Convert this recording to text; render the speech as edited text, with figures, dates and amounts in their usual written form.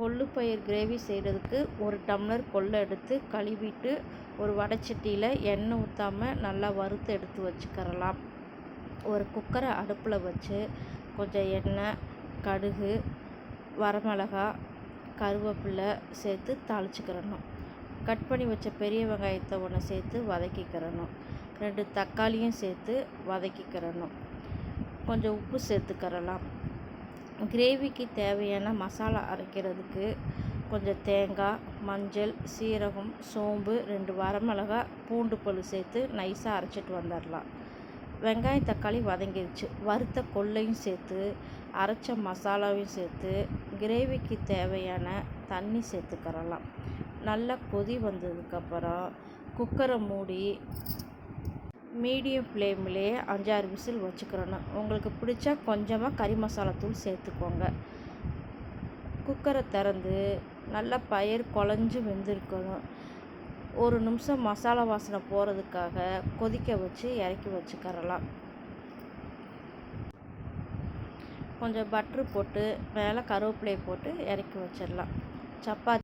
கொள்ளு பயிர் கிரேவி செய்கிறதுக்கு ஒரு டம்ளர் கொள்ளை எடுத்து கழுவிட்டு ஒரு வடைச்சட்டியில் எண்ணெய் ஊற்றாமல் நல்லா வறுத்து எடுத்து வச்சுக்கிறலாம். ஒரு குக்கரை அடுப்பில் வச்சு கொஞ்சம் எண்ணெய், கடுகு, வரமிளகா, கருவேப்பிலை சேர்த்து தாளிச்சுக்கிறணும். கட் பண்ணி வச்ச பெரிய வெங்காயத்தை ஒன்று சேர்த்து வதக்கிக்கிறணும். 2 தக்காளியும் சேர்த்து வதக்கிக்கிறணும். கொஞ்சம் உப்பு சேர்த்துக்கிறலாம். கிரேவிக்கு தேவையான மசாலா அரைக்கிறதுக்கு கொஞ்சம் தேங்காய், மஞ்சள், சீரகம், சோம்பு, 2 வரமிளகா, பூண்டு பல் சேர்த்து நைஸாக அரைச்சிட்டு வந்துடலாம். வெங்காயம், தக்காளி வதங்கிடுச்சு. வறுத்த கொள்ளையும் சேர்த்து அரைச்ச மசாலாவையும் சேர்த்து கிரேவிக்கு தேவையான தண்ணி சேர்த்துக்கிறலாம். நல்லா கொதி வந்ததுக்கப்புறம் குக்கரை மூடி மீடியம் ஃப்ளேம்லேயே 5-6 விசில் வச்சுக்கிறணும். உங்களுக்கு பிடிச்சா கொஞ்சமாக கறி மசாலா தூள் சேர்த்துக்கோங்க. குக்கரை திறந்து நல்லா பயிர் குழஞ்சி வெந்திருக்கணும். 1 நிமிஷம் மசாலா வாசனை போகிறதுக்காக கொதிக்க வச்சு இறக்கி வச்சுக்கிறலாம். கொஞ்சம் பட்ரு போட்டு மேலே கருவேப்பிலையை போட்டு இறக்கி வச்சிடலாம். சப்பாத்தி